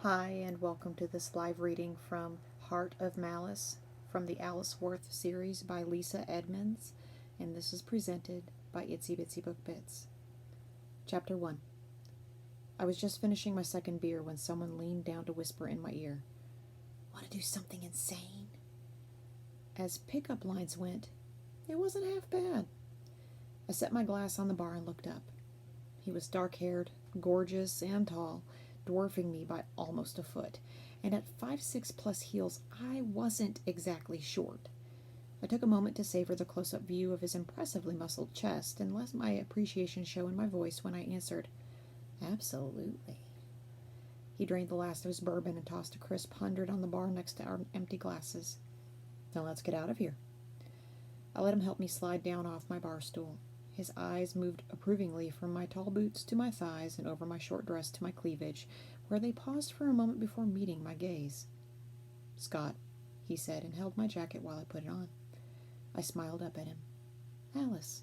Hi, and welcome to this live reading from Heart of Malice from the Alice Worth series by Lisa Edmonds, and this is presented by Itsy Bitsy Book Bits. Chapter 1. I was just finishing my second beer when someone leaned down to whisper in my ear, "Want to do something insane?" As pickup lines went, it wasn't half bad. I set my glass on the bar and looked up. He was dark-haired, gorgeous, and tall, dwarfing me by almost a foot, and at 5'6" plus heels, I wasn't exactly short. I took a moment to savor the close-up view of his impressively muscled chest and let my appreciation show in my voice when I answered, "Absolutely." He drained the last of his bourbon and tossed a crisp 100 on the bar next to our empty glasses. "Now let's get out of here." I let him help me slide down off my bar stool. His eyes moved approvingly from my tall boots to my thighs and over my short dress to my cleavage, where they paused for a moment before meeting my gaze. "Scott," he said, and held my jacket while I put it on. I smiled up at him. "Alice."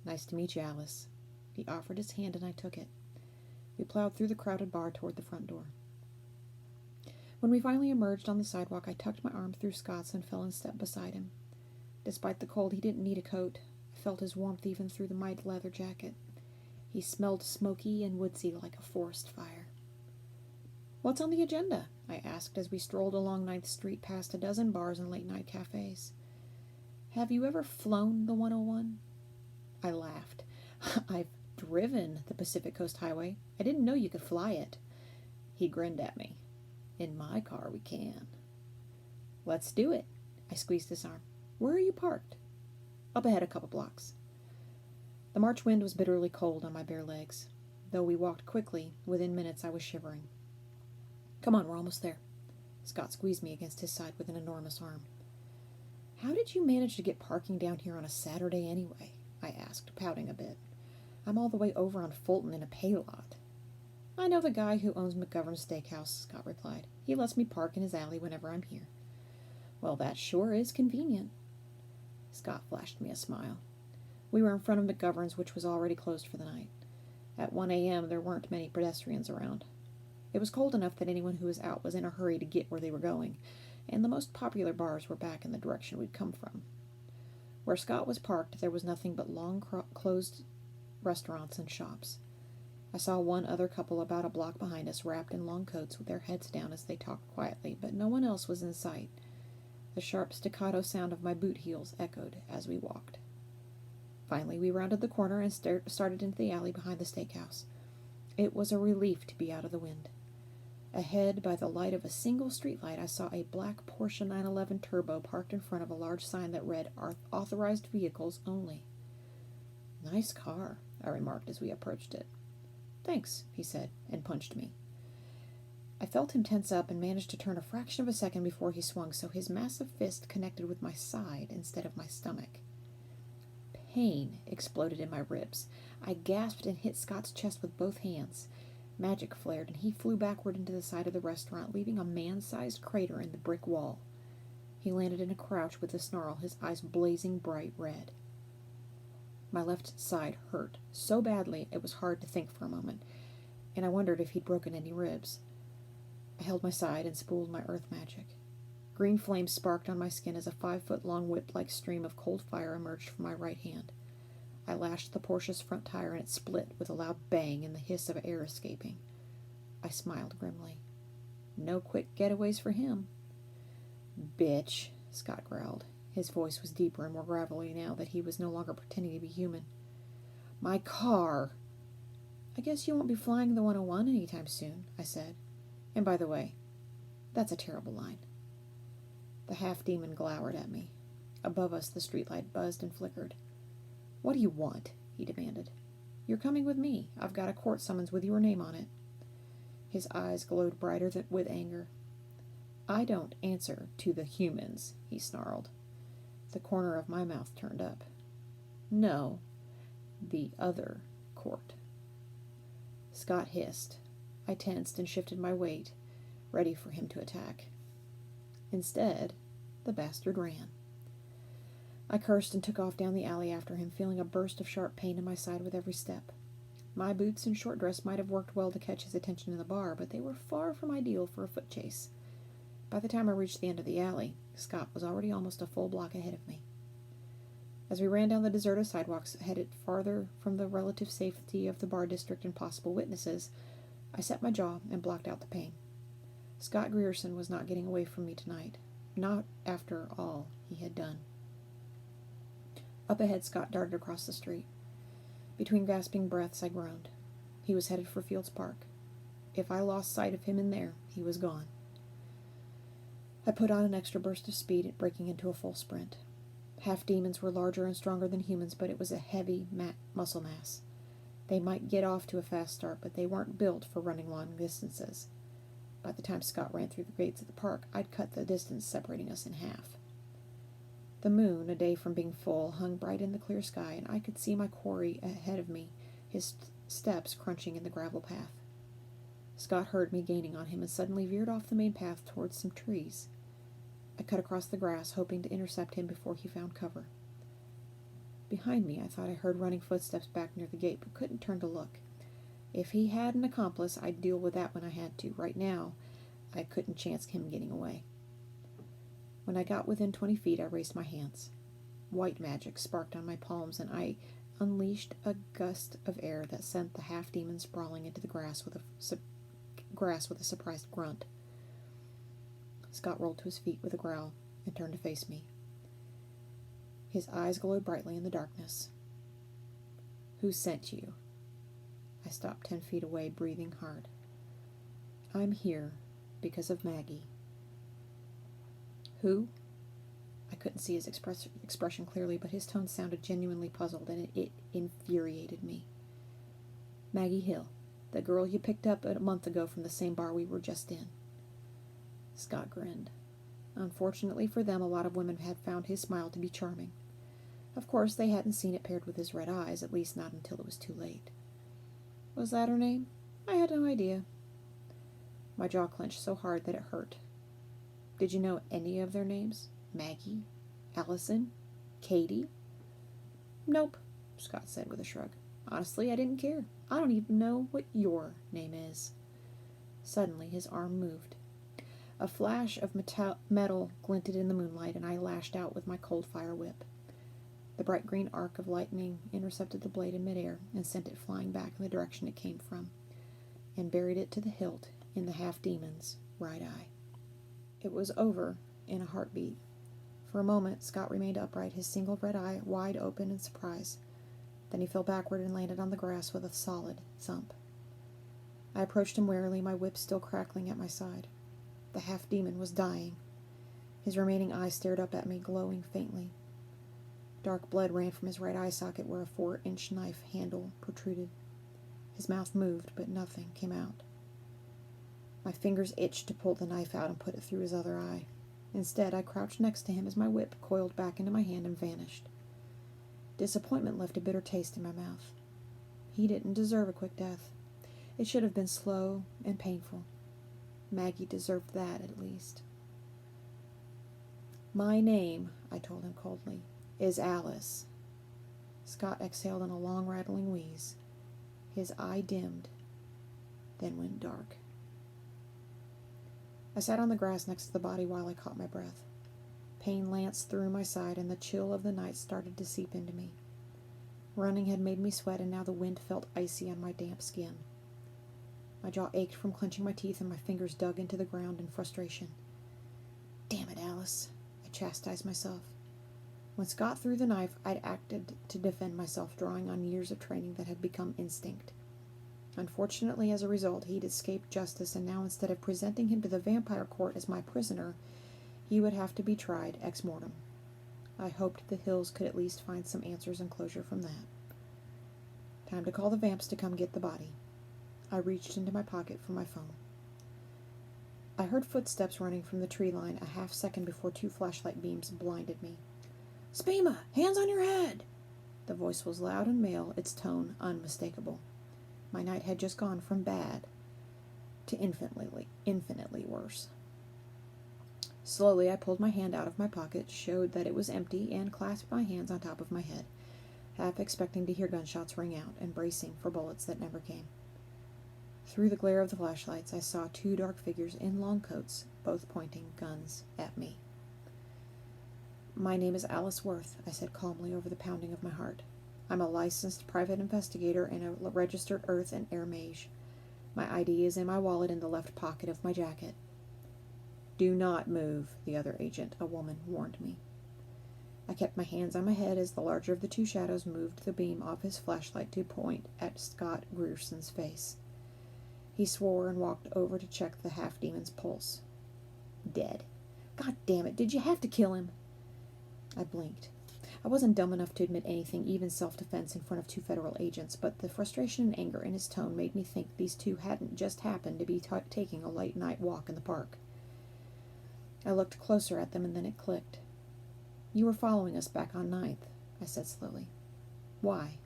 "Nice to meet you, Alice." He offered his hand and I took it. We plowed through the crowded bar toward the front door. When we finally emerged on the sidewalk, I tucked my arm through Scott's and fell in step beside him. Despite the cold, he didn't need a coat. I felt his warmth even through the mild leather jacket. He smelled smoky and woodsy like a forest fire. "What's on the agenda?" I asked as we strolled along 9th Street past a dozen bars and late-night cafes. "Have you ever flown the 101? I laughed. "I've driven the Pacific Coast Highway. I didn't know you could fly it." He grinned at me. "In my car we can." "Let's do it." I squeezed his arm. "Where are you parked?" "Up ahead a couple blocks." The March wind was bitterly cold on my bare legs. Though we walked quickly, within minutes I was shivering. "Come on, we're almost there." Scott squeezed me against his side with an enormous arm. "How did you manage to get parking down here on a Saturday anyway?" I asked, pouting a bit. "I'm all the way over on Fulton in a pay lot." "I know the guy who owns McGovern's Steakhouse," Scott replied. "He lets me park in his alley whenever I'm here." "Well, that sure is convenient." Scott flashed me a smile. We were in front of McGovern's, which was already closed for the night. At 1 a.m. there weren't many pedestrians around. It was cold enough that anyone who was out was in a hurry to get where they were going, and the most popular bars were back in the direction we'd come from. Where Scott was parked, there was nothing but long closed restaurants and shops. I saw one other couple about a block behind us, wrapped in long coats with their heads down as they talked quietly, but no one else was in sight. The sharp staccato sound of my boot heels echoed as we walked. Finally, we rounded the corner and started into the alley behind the steakhouse. It was a relief to be out of the wind. Ahead, by the light of a single streetlight, I saw a black Porsche 911 Turbo parked in front of a large sign that read, "Authorized Vehicles Only." "Nice car," I remarked as we approached it. "Thanks," he said, and punched me. I felt him tense up and managed to turn a fraction of a second before he swung, so his massive fist connected with my side instead of my stomach. Pain exploded in my ribs. I gasped and hit Scott's chest with both hands. Magic flared, and he flew backward into the side of the restaurant, leaving a man-sized crater in the brick wall. He landed in a crouch with a snarl, his eyes blazing bright red. My left side hurt so badly it was hard to think for a moment, and I wondered if he'd broken any ribs. I held my side and spooled my earth magic. Green flames sparked on my skin as a 5-foot-long whip-like stream of cold fire emerged from my right hand. I lashed the Porsche's front tire and it split with a loud bang and the hiss of air escaping. I smiled grimly. No quick getaways for him. "Bitch," Scott growled. His voice was deeper and more gravelly now that he was no longer pretending to be human. "My car!" "I guess you won't be flying the 101 anytime soon," I said. "And by the way, that's a terrible line." The half-demon glowered at me. Above us, the streetlight buzzed and flickered. "What do you want?" he demanded. "You're coming with me. I've got a court summons with your name on it." His eyes glowed brighter with anger. "I don't answer to the humans," he snarled. The corner of my mouth turned up. "No, the other court." Scott hissed. I tensed and shifted my weight, ready for him to attack. Instead, the bastard ran. I cursed and took off down the alley after him, feeling a burst of sharp pain in my side with every step. My boots and short dress might have worked well to catch his attention in the bar, but they were far from ideal for a foot chase. By the time I reached the end of the alley, Scott was already almost a full block ahead of me. As we ran down the deserted sidewalks, headed farther from the relative safety of the bar district and possible witnesses, I set my jaw and blocked out the pain. Scott Grierson was not getting away from me tonight, not after all he had done. Up ahead, Scott darted across the street. Between gasping breaths, I groaned. He was headed for Fields Park. If I lost sight of him in there, he was gone. I put on an extra burst of speed, breaking into a full sprint. Half-demons were larger and stronger than humans, but it was a heavy muscle mass. They might get off to a fast start, but they weren't built for running long distances. By the time Scott ran through the gates of the park, I'd cut the distance separating us in half. The moon, a day from being full, hung bright in the clear sky, and I could see my quarry ahead of me, his steps crunching in the gravel path. Scott heard me gaining on him and suddenly veered off the main path towards some trees. I cut across the grass, hoping to intercept him before he found cover. Behind me, I thought I heard running footsteps back near the gate, but couldn't turn to look. If he had an accomplice, I'd deal with that when I had to. Right now, I couldn't chance him getting away. When I got within 20 feet, I raised my hands. White magic sparked on my palms, and I unleashed a gust of air that sent the half-demon sprawling into the grass with a surprised grunt. Scott rolled to his feet with a growl and turned to face me. His eyes glowed brightly in the darkness. "Who sent you?" I stopped 10 feet away, breathing hard. "I'm here because of Maggie." "Who?" I couldn't see his expression clearly, but his tone sounded genuinely puzzled, and it infuriated me. "Maggie Hill, the girl you picked up a month ago from the same bar we were just in." Scott grinned. Unfortunately for them, a lot of women had found his smile to be charming. Of course, they hadn't seen it paired with his red eyes, at least not until it was too late. Was that her name? I had no idea. My jaw clenched so hard that it hurt. "Did you know any of their names? Maggie? Allison? Katie?" "Nope," Scott said with a shrug. "Honestly, I didn't care. I don't even know what your name is." Suddenly, his arm moved. A flash of metal glinted in the moonlight, and I lashed out with my cold fire whip. The bright green arc of lightning intercepted the blade in midair and sent it flying back in the direction it came from, and buried it to the hilt in the half-demon's right eye. It was over in a heartbeat. For a moment, Scott remained upright, his single red eye wide open in surprise. Then he fell backward and landed on the grass with a solid thump. I approached him warily, my whip still crackling at my side. The half-demon was dying. His remaining eye stared up at me, glowing faintly. Dark blood ran from his right eye socket where a 4-inch knife handle protruded. His mouth moved, but nothing came out. My fingers itched to pull the knife out and put it through his other eye. Instead, I crouched next to him as my whip coiled back into my hand and vanished. Disappointment left a bitter taste in my mouth. He didn't deserve a quick death. It should have been slow and painful. Maggie deserved that, at least. "My name," I told him coldly, "is Alice." Scott exhaled in a long, rattling wheeze. His eye dimmed, then went dark. I sat on the grass next to the body while I caught my breath. Pain lanced through my side, and the chill of the night started to seep into me. Running had made me sweat, and now the wind felt icy on my damp skin. My jaw ached from clenching my teeth, and my fingers dug into the ground in frustration. "Damn it, Alice," I chastised myself. When Scott threw the knife, I'd acted to defend myself, drawing on years of training that had become instinct. Unfortunately, as a result, he'd escaped justice, and now instead of presenting him to the vampire court as my prisoner, he would have to be tried ex mortem. I hoped the Hills could at least find some answers and closure from that. Time to call the vamps to come get the body. I reached into my pocket for my phone. I heard footsteps running from the tree line a half second before 2 flashlight beams blinded me. "Spima, hands on your head!" The voice was loud and male, its tone unmistakable. My night had just gone from bad to infinitely worse. Slowly, I pulled my hand out of my pocket, showed that it was empty, and clasped my hands on top of my head. half expecting to hear gunshots ring out and bracing for bullets that never came. Through the glare of the flashlights, I saw two dark figures in long coats, both pointing guns at me. "My name is Alice Worth," I said calmly over the pounding of my heart. "I'm a licensed private investigator and a registered earth and air mage. My ID is in my wallet in the left pocket of my jacket." "Do not move," the other agent, a woman, warned me. I kept my hands on my head as the larger of the two shadows moved the beam off his flashlight to point at Scott Grierson's face. He swore and walked over to check the half-demon's pulse. Dead. God damn it, did you have to kill him? I blinked. I wasn't dumb enough to admit anything, even self-defense, in front of two federal agents, but the frustration and anger in his tone made me think these two hadn't just happened to be taking a late night walk in the park. I looked closer at them and then it clicked. "You were following us back on 9th, I said slowly. "Why?"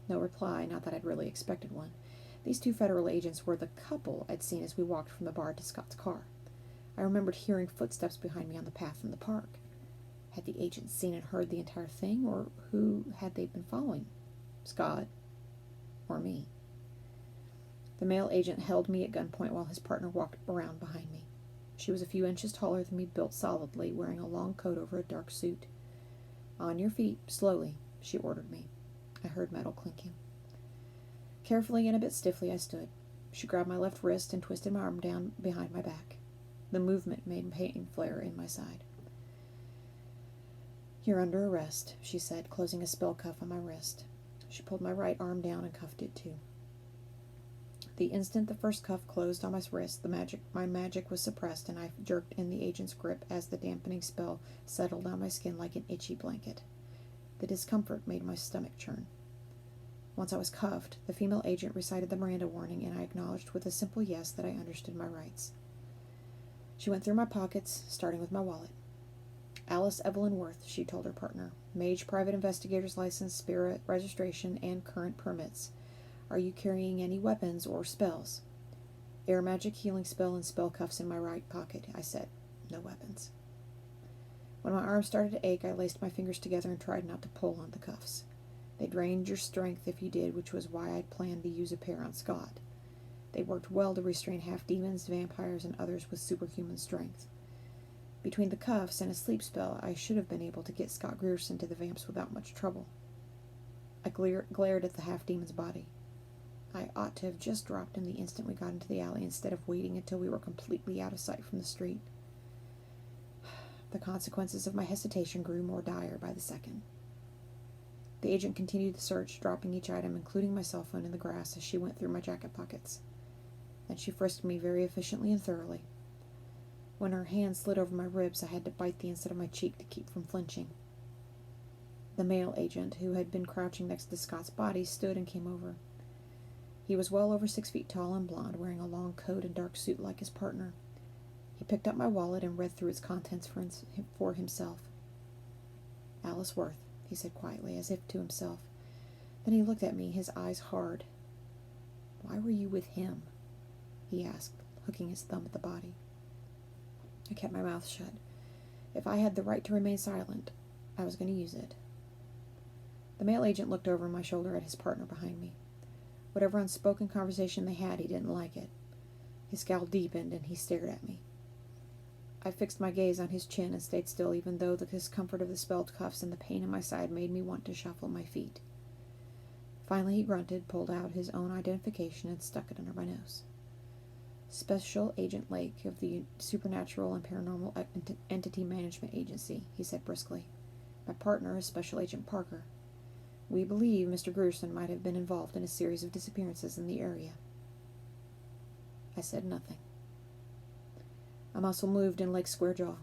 No reply, not that I'd really expected one. These two federal agents were the couple I'd seen as we walked from the bar to Scott's car. I remembered hearing footsteps behind me on the path in the park. Had the agents seen and heard the entire thing, or who had they been following? Scott? Or me? The male agent held me at gunpoint while his partner walked around behind me. She was a few inches taller than me, built solidly, wearing a long coat over a dark suit. "On your feet, slowly," she ordered me. I heard metal clinking. Carefully and a bit stiffly I stood. She grabbed my left wrist and twisted my arm down behind my back. The movement made pain flare in my side. "You're under arrest," she said, closing a spell cuff on my wrist. She pulled my right arm down and cuffed it too. The instant the first cuff closed on my wrist, my magic was suppressed, and I jerked in the agent's grip as the dampening spell settled down my skin like an itchy blanket. The discomfort made my stomach churn. Once I was cuffed, the female agent recited the Miranda warning, and I acknowledged with a simple yes that I understood my rights. She went through my pockets, starting with my wallet. "Alice Evelyn Worth," she told her partner. "Mage private investigator's license, spirit registration, and current permits. Are you carrying any weapons or spells?" "Air magic healing spell and spell cuffs in my right pocket," I said. "No weapons." When my arm started to ache, I laced my fingers together and tried not to pull on the cuffs. They drained your strength if you did, which was why I'd planned to use a pair on Scott. They worked well to restrain half-demons, vampires, and others with superhuman strength. Between the cuffs and a sleep spell, I should have been able to get Scott Grierson to the vamps without much trouble. I glared at the half-demon's body. I ought to have just dropped him the instant we got into the alley instead of waiting until we were completely out of sight from the street. The consequences of my hesitation grew more dire by the second. The agent continued the search, dropping each item, including my cell phone, in the grass as she went through my jacket pockets. Then she frisked me very efficiently and thoroughly. When her hand slid over my ribs, I had to bite the inside of my cheek to keep from flinching. The male agent, who had been crouching next to Scott's body, stood and came over. He was well over 6 feet tall and blond, wearing a long coat and dark suit like his partner. He picked up my wallet and read through its contents for himself. "Alice Worth," he said quietly, as if to himself. Then he looked at me, his eyes hard. "Why were you with him?" he asked, hooking his thumb at the body. I kept my mouth shut. If I had the right to remain silent, I was going to use it. The male agent looked over my shoulder at his partner behind me. Whatever unspoken conversation they had, he didn't like it. His scowl deepened, and he stared at me. I fixed my gaze on his chin and stayed still, even though the discomfort of the spelled cuffs and the pain in my side made me want to shuffle my feet. Finally he grunted, pulled out his own identification, and stuck it under my nose. "Special Agent Lake of the Supernatural and Paranormal Entity Management Agency," he said briskly. "My partner is Special Agent Parker. We believe Mr. Grierson might have been involved in a series of disappearances in the area." I said nothing. A muscle moved in Lake's square jaw.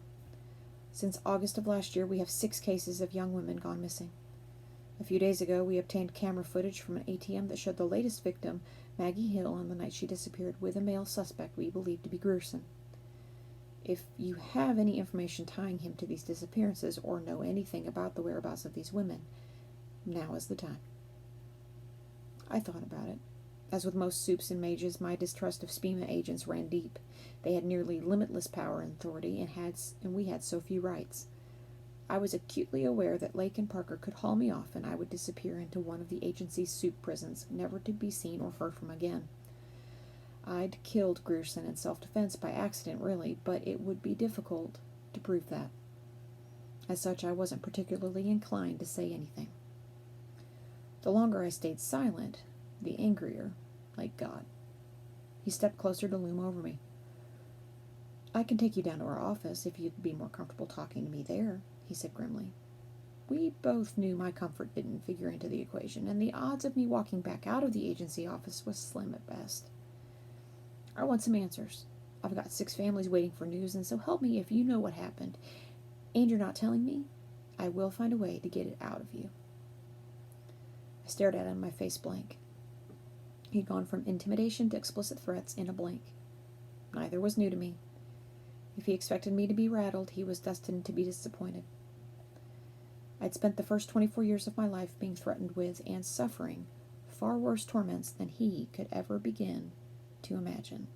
"Since August of last year, we have 6 cases of young women gone missing. A few days ago, we obtained camera footage from an ATM that showed the latest victim, Maggie Hill, on the night she disappeared, with a male suspect we believe to be Grierson. If you have any information tying him to these disappearances, or know anything about the whereabouts of these women, now is the time." I thought about it. As with most supes and mages, my distrust of SPEMA agents ran deep. They had nearly limitless power and authority, and we had so few rights. I was acutely aware that Lake and Parker could haul me off and I would disappear into one of the agency's soup prisons, never to be seen or heard from again. I'd killed Grierson in self-defense by accident, really, but it would be difficult to prove that. As such, I wasn't particularly inclined to say anything. The longer I stayed silent, the angrier Lake got. He stepped closer to loom over me. I can take you down to our office if you'd be more comfortable talking to me there, he said grimly. We both knew my comfort didn't figure into the equation, and the odds of me walking back out of the agency office was slim at best. I want some answers. I've got 6 families waiting for news, and so help me if you know what happened, and you're not telling me, I will find a way to get it out of you. I stared at him, my face blank. He'd gone from intimidation to explicit threats in a blink. Neither was new to me. If he expected me to be rattled, he was destined to be disappointed. I'd spent the first 24 years of my life being threatened with and suffering far worse torments than he could ever begin to imagine.